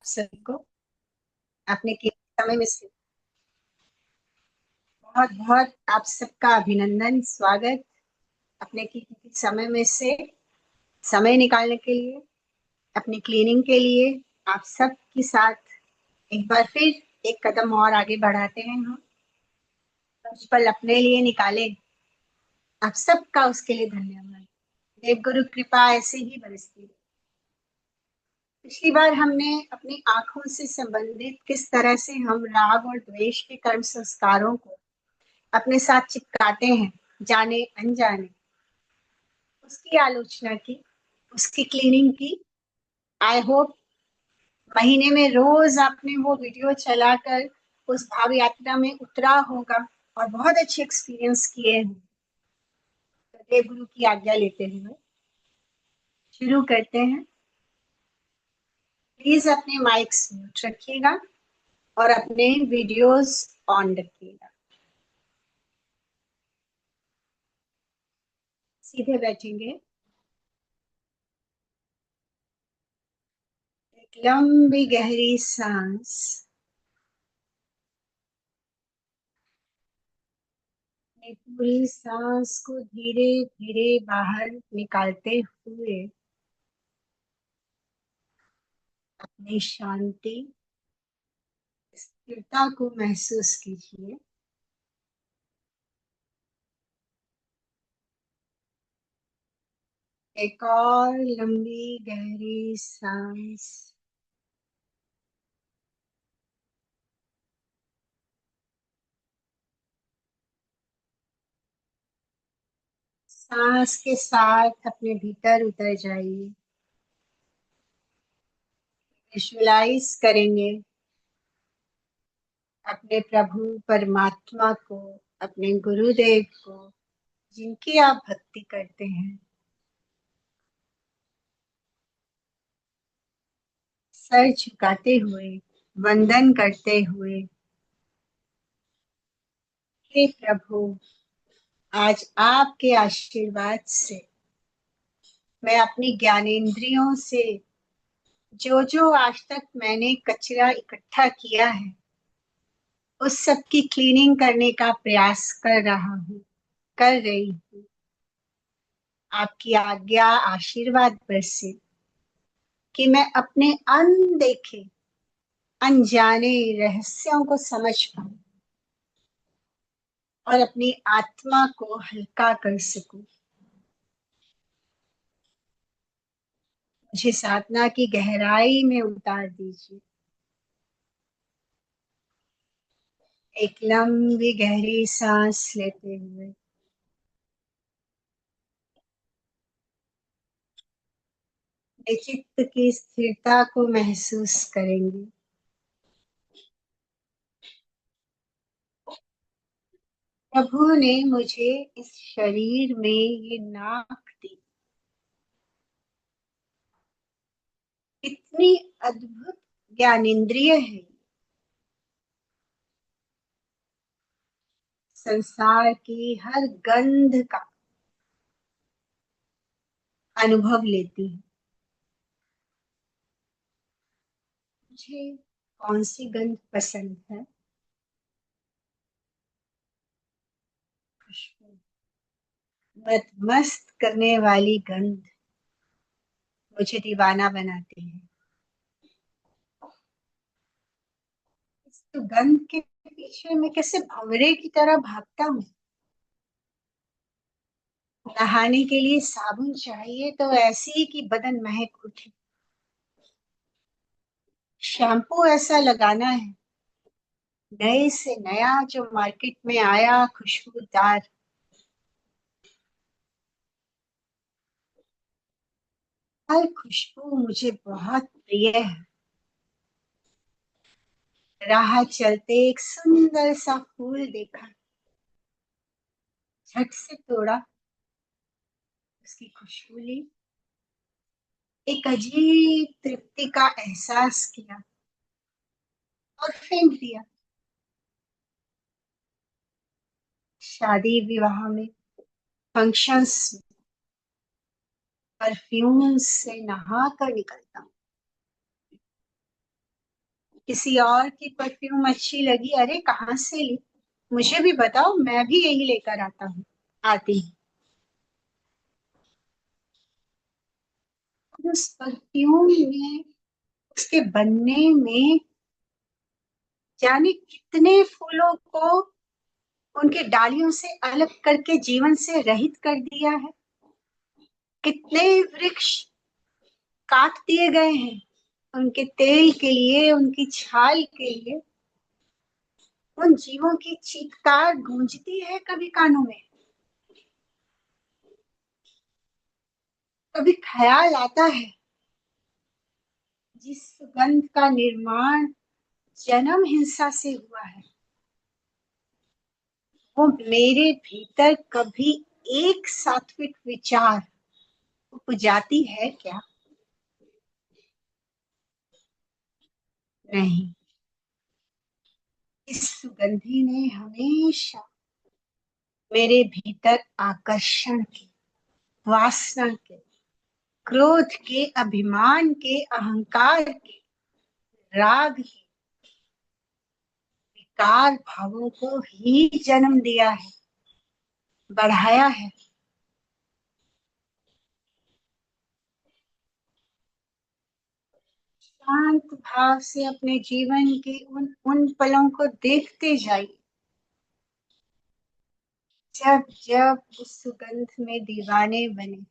सबको अपने कीमती समय में से बहुत बहुत आप सबका अभिनंदन, स्वागत। अपने कीमती समय में से समय निकालने के लिए, अपनी क्लीनिंग के लिए आप सब के साथ एक बार फिर एक कदम और आगे बढ़ाते हैं। हम कुछ पल अपने लिए निकाले। आप सबका उसके लिए धन्यवाद। देव गुरु कृपा ऐसे ही बरसती रहे। पिछली बार हमने अपनी आंखों से संबंधित किस तरह से हम राग और द्वेष के कर्म संस्कारों को अपने साथ चिपकाते हैं, जाने अनजाने, उसकी आलोचना की, उसकी क्लीनिंग की। आई होप महीने में रोज आपने वो वीडियो चलाकर उस भाव यात्रा में उतरा होगा और बहुत अच्छे एक्सपीरियंस किए हैं। तो देव गुरु की आज्ञा लेते हुए शुरू करते हैं। प्लीज अपने माइक्स म्यूट रखिएगा और अपने वीडियोस ऑन रखिएगा। सीधे बैठेंगे, एक लंबी गहरी सांस पूरी सांस को धीरे धीरे बाहर निकालते हुए अपनी शांति, स्थिरता को महसूस कीजिए। एक और लंबी गहरी सांस। सांस के साथ अपने भीतर उतर जाइए। विजुलाइज करेंगे अपने प्रभु परमात्मा को, अपने गुरुदेव को, जिनकी आप भक्ति करते हैं। सर झुकाते हुए, वंदन करते हुए, हे प्रभु, आज आपके आशीर्वाद से मैं अपनी ज्ञानेंद्रियों से जो जो आज तक मैंने कचरा इकट्ठा किया है उस सब की क्लीनिंग करने का प्रयास कर रहा हूँ, कर रही हूँ। आपकी आज्ञा, आशीर्वाद बरसे कि मैं अपने अनदेखे, अनजाने रहस्यों को समझ पाऊं और अपनी आत्मा को हल्का कर सकूं। मुझे साधना की गहराई में उतार दीजिए। एक लंबी गहरी सांस लेते हुए चित्त की स्थिरता को महसूस करेंगे। प्रभु ने मुझे इस शरीर में ये नाक दी, इतनी अद्भुत ज्ञानेंद्रिय है। संसार की हर गंध का अनुभव लेती है। मुझे कौन सी गंध पसंद है? खुशबू, मस्त करने वाली गंध मुझे दीवाना बनाती है। इस गंध के पीछे मैं कैसे भंवरे की तरह भागता हूँ। नहाने के लिए साबुन चाहिए तो ऐसी ही कि बदन महक उठे। शैम्पू ऐसा लगाना है, नए से नया, जो मार्केट में आया, खुशबूदार। हर खुशबू मुझे बहुत प्रिय है। राह चलते एक सुंदर सा फूल देखा, झट से तोड़ा, उसकी खुशबू ली, एक अजीब तृप्ति का एहसास किया और फेंक दिया। शादी विवाह में, फंक्शंस में परफ्यूम से नहा कर निकलता हूँ। किसी और की परफ्यूम अच्छी लगी, अरे कहाँ से ली, मुझे भी बताओ, मैं भी यही लेकर आता हूँ, आती हूँ। उस परफ्यूम में, उसके बनने में जाने कितने फूलों को उनके डालियों से अलग करके जीवन से रहित कर दिया है। कितने वृक्ष काट दिए गए हैं उनके तेल के लिए, उनकी छाल के लिए। उन जीवों की चीत्कार गूंजती है कभी कानों में, कभी ख्याल आता है जिस सुगंध का निर्माण जन्म हिंसा से हुआ है, वो मेरे भीतर कभी एक सात्विक विचार उपजाती है क्या? नहीं। इस सुगंधी ने हमेशा मेरे भीतर आकर्षण के, वासना के, क्रोध के, अभिमान के, अहंकार के, राग के, विकार भावों को ही जन्म दिया है, बढ़ाया है। शांत भाव से अपने जीवन के उन उन पलों को देखते जाइए जब जब उस सुगंध में दीवाने बने।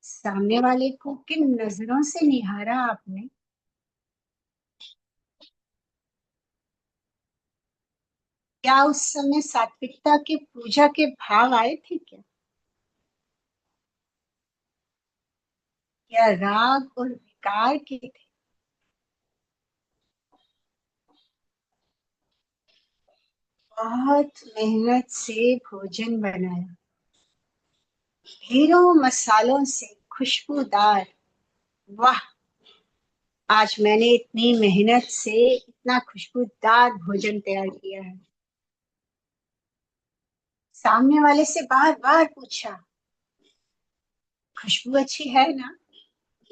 सामने वाले को किन नजरों से निहारा आपने? क्या उस समय सात्विकता की पूजा के भाव आए थे क्या? या राग और विकार के थे? बहुत मेहनत से भोजन बनाया, ढेरों मसालों से खुशबूदार। वाह, आज मैंने इतनी मेहनत से इतना खुशबूदार भोजन तैयार किया है। सामने वाले से बार बार पूछा, खुशबू अच्छी है ना?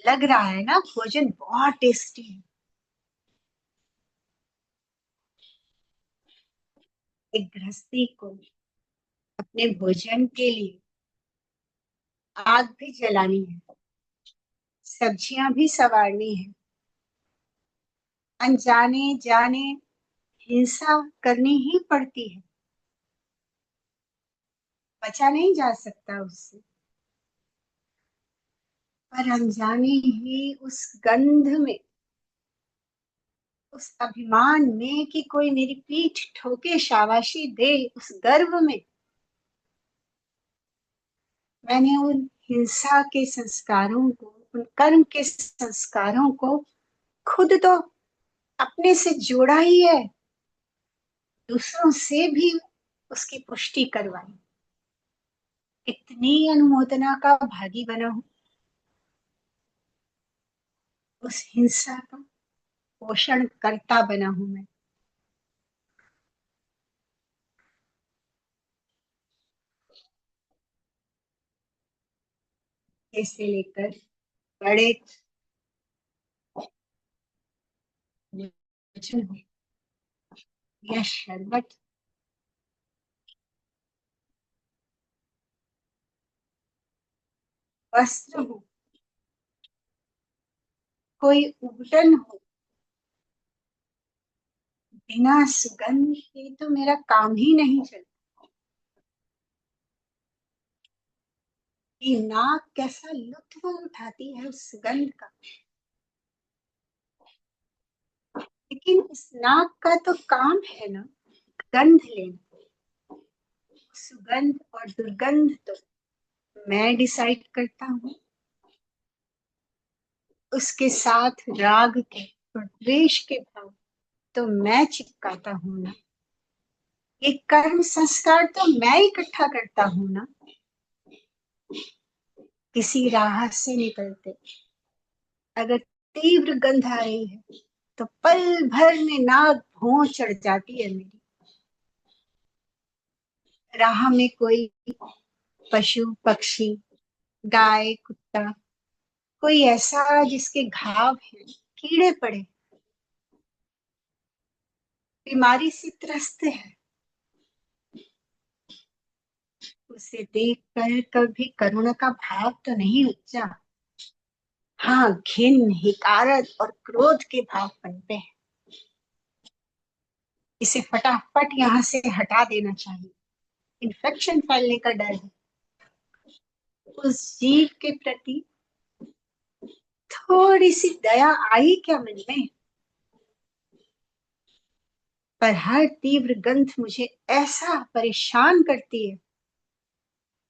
लग रहा है ना भोजन बहुत टेस्टी है? एक गृहस्थी को अपने भोजन के लिए आग भी जलानी है, सब्जियां भी संवारनी है, अनजाने जाने हिंसा करनी ही पड़ती है, बचा नहीं जा सकता उससे। पर अनजाने ही उस गंध में, उस अभिमान में कि कोई मेरी पीठ ठोके, शाबाशी दे, उस गर्व में मैंने उन हिंसा के संस्कारों को, उन कर्म के संस्कारों को खुद तो अपने से जोड़ा ही है, दूसरों से भी उसकी पुष्टि करवाई। इतनी अनुमोदना का भागी बना हूं, उस हिंसा का पोषण करता बना हूं मैं। ऐसे लेकर बड़े भोजन हो या शरबत, वस्त्र हो, कोई उबटन हो, बिना सुगंध के तो मेरा काम ही नहीं चलता। कि नाक कैसा लुत्फ उठाती है उस सुगंध का, लेकिन इस नाक का तो काम है ना गंध लेना। सुगंध और दुर्गंध तो मैं डिसाइड करता हूँ, उसके साथ राग के और द्वेष के भाव तो मैं चिपकाता हूँ ना। ये कर्म संस्कार तो मैं इकट्ठा करता हूँ ना। किसी राह से निकलते अगर तीव्र गंध आ रही है तो पल भर में नाक भौं चढ़ जाती है मेरी। राह में कोई पशु पक्षी, गाय कुत्ता, कोई ऐसा जिसके घाव है, कीड़े पड़े, बीमारी से त्रस्त है, उसे देखकर कभी करुणा का भाव तो नहीं उपजा। हाँ, घिन, हिकारत और क्रोध के भाव बनते हैं। इसे फटाफट यहाँ से हटा देना चाहिए, इन्फेक्शन फैलने का डर है। उस जीव के प्रति थोड़ी सी दया आई क्या मन में? पर हर तीव्र गंध मुझे ऐसा परेशान करती है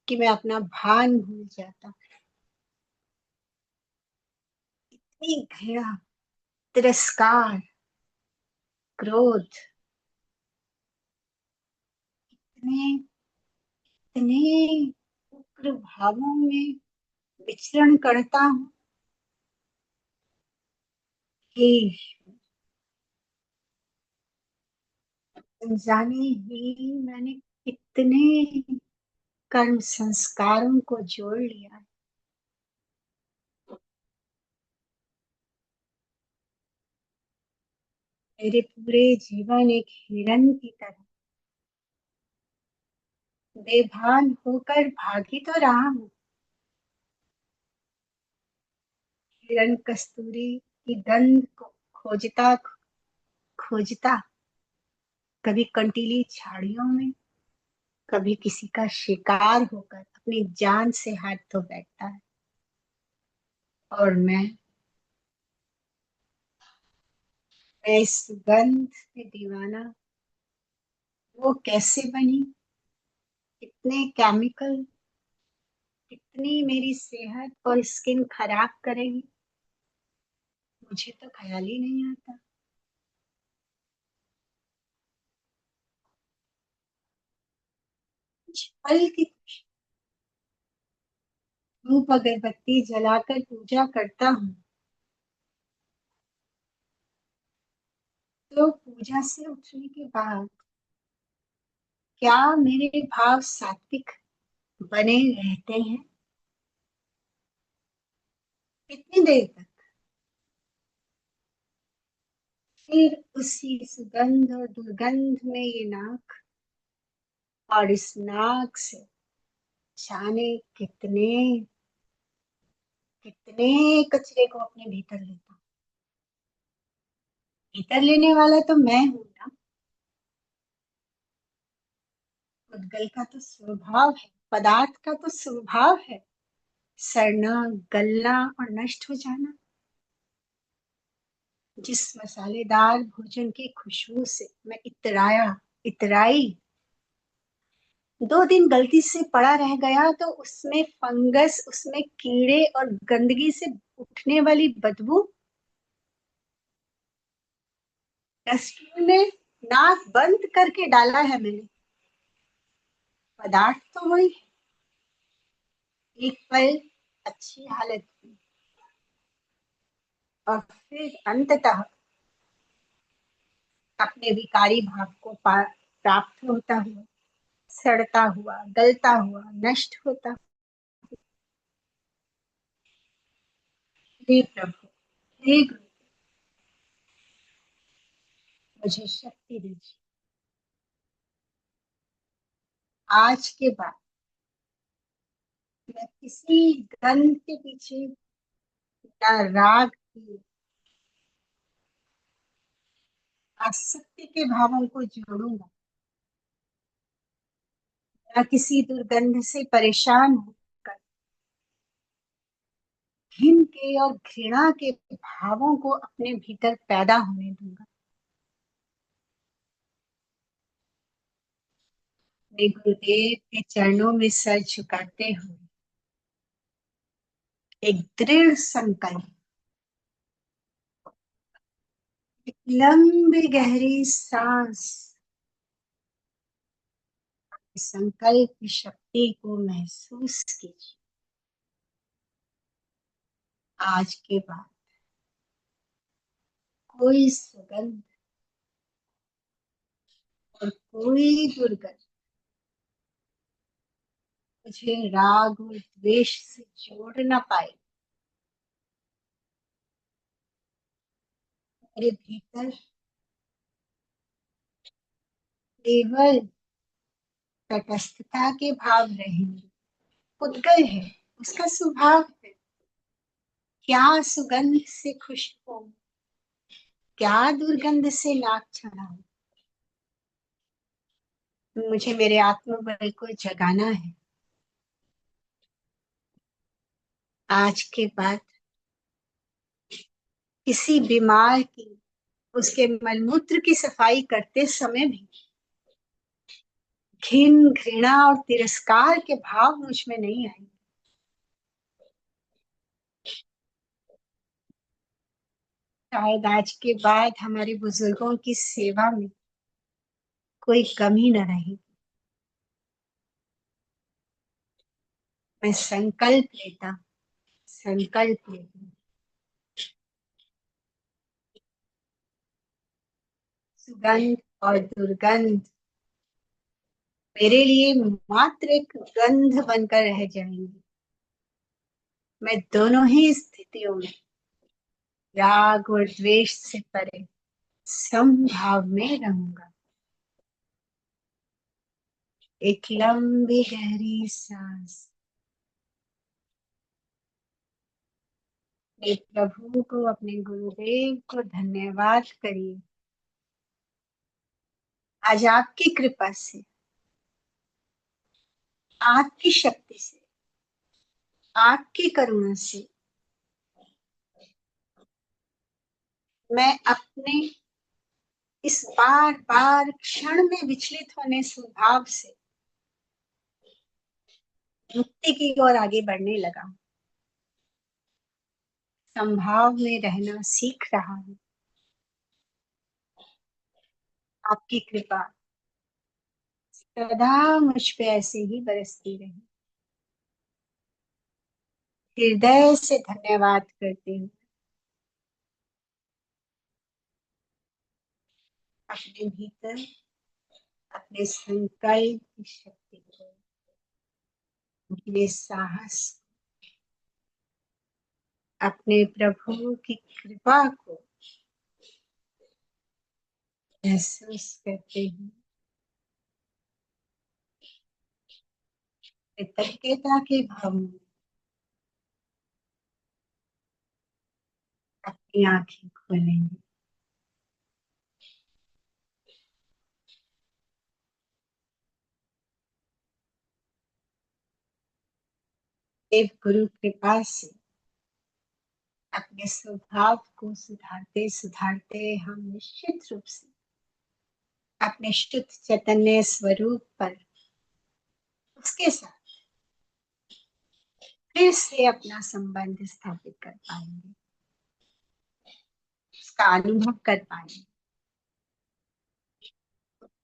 कि मैं अपना भान भूल जाता। इतनी घृणा, तिरस्कार, क्रोध, इतने इतने उग्र भावों में विचरण करता हूँ कि अनजाने ही मैंने कितने कर्म संस्कारों को जोड़ लिया है। मेरे पूरे जीवन एक हिरन की तरह बेभान होकर भागी तो रहा हूँ। हिरन कस्तूरी की गंध को खोजता खोजता कभी कंटीली झाड़ियों में, कभी किसी का शिकार होकर अपनी जान से हाथ धो बैठता है। और मैं इस सुगंध में दीवाना। वो कैसे बनी, कितने केमिकल, कितनी मेरी सेहत और स्किन खराब करेगी, मुझे तो ख्याल ही नहीं आता। कुछ पल की धूप अगरबत्ती जलाकर पूजा करता हूँ, तो पूजा से उठने के बाद क्या मेरे भाव सात्विक बने रहते हैं? कितनी देर तक? फिर उसी सुगंध और दुर्गंध में ये नाक, और इस नाक से जाने कितने कितने कचरे को अपने भीतर लेता हूँ। भीतर लेने वाला तो मैं हूं ना। उद्गल का तो स्वभाव है, पदार्थ का तो स्वभाव है सड़ना, गलना और नष्ट हो जाना। जिस मसालेदार भोजन की खुशबू से मैं इतराई 2 दिन गलती से पड़ा रह गया, तो उसमें फंगस, उसमें कीड़े और गंदगी से उठने वाली बदबू, डस्टबिन में नाक बंद करके डाला है मैंने। पदार्थ तो वही है, एक पल अच्छी हालत में, और फिर अंततः अपने विकारी भाव को प्राप्त होता हुआ, सड़ता हुआ, गलता हुआ, नष्ट होता। हे प्रभु, हे गुरु, मुझे शक्ति दीजिए। आज के बाद मैं किसी गंध के पीछे ना राग की आसक्ति के भावों को जोड़ूंगा, ना किसी दुर्गंध से परेशान होकर घिन के और घृणा के भावों को अपने भीतर पैदा होने दूंगा। मैं गुरुदेव के चरणों में सर झुकाते हुए एक दृढ़ संकल्प, एक लंबी गहरी सांस, संकल्प की शक्ति को महसूस कीजिए। आज के बाद कोई सुगंध और कोई दुर्गंध मुझे राग और द्वेष से जोड़ ना पाए। मेरे भीतर केवल तटस्थता के भाव रहेंगे। उद्गल है, उसका स्वभाव है। क्या सुगंध से खुशबू, क्या दुर्गंध से नाक चढ़ाऊं। मुझे मेरे आत्मबल को जगाना है। आज के बाद किसी बीमार की, उसके मलमूत्र की सफाई करते समय भी घिन, घृणा और तिरस्कार के भाव मुझ में नहीं आएंगे। शायद आज के बाद हमारे बुजुर्गों की सेवा में कोई कमी न रही। मैं संकल्प लेता, सुगंध और दुर्गंध मेरे लिए मात्र एक गंध बनकर रह जाएंगी। मैं दोनों ही स्थितियों में राग और द्वेष से परे समभाव में रहूंगा। एक लंबी गहरी सांस। अपने प्रभु को, अपने गुरुदेव को धन्यवाद करिए। आज आपकी कृपा से, आपकी शक्ति से, आपकी करुणा से मैं अपने इस बार बार क्षण में विचलित होने स्वभाव से मुक्ति की ओर आगे बढ़ने लगा। संभाव में रहना सीख रहा हूं। आपकी कृपा सदा मुझ पे ऐसे ही बरसती रही। हृदय से धन्यवाद करती हूँ। अपने भीतर अपने संकल्प की शक्ति को, अपने साहस, अपने प्रभु की कृपा को महसूस करते हुए कृतज्ञता के भाव में अपनी आंखें खोलेंगे। देव गुरु कृपा से अपने स्वभाव को सुधारते सुधारते हम निश्चित रूप से अपने शुद्ध चैतन्य स्वरूप पर, उसके साथ फिर से अपना संबंध स्थापित कर पाएंगे, उसका अनुभव कर पाएंगे।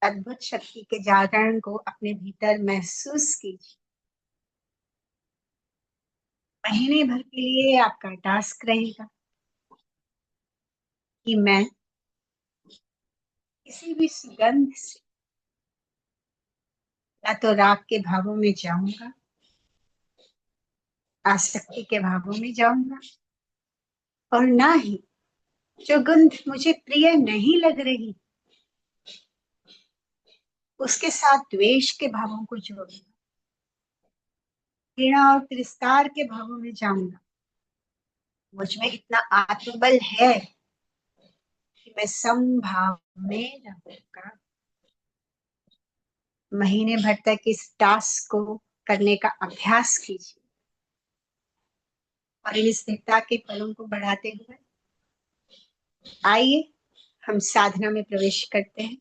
अद्भुत शक्ति के जागरण को अपने भीतर महसूस कीजिए। महीने भर के लिए आपका टास्क रहेगा कि मैं किसी भी सुगंध से ना तो राग के भावों में जाऊंगा, आसक्ति के भावों में जाऊंगा, और ना ही जो गंध मुझे प्रिय नहीं लग रही उसके साथ द्वेष के भावों को जोड़ूंगा, घृणा और तिरस्कार के भावों में जाऊंगा। मुझ में इतना आत्मबल है कि मैं समभाव में रहूंगा। महीने भर तक इस टास्क को करने का अभ्यास कीजिए और इन स्थिरता के पलों को बढ़ाते हुए आइए हम साधना में प्रवेश करते हैं।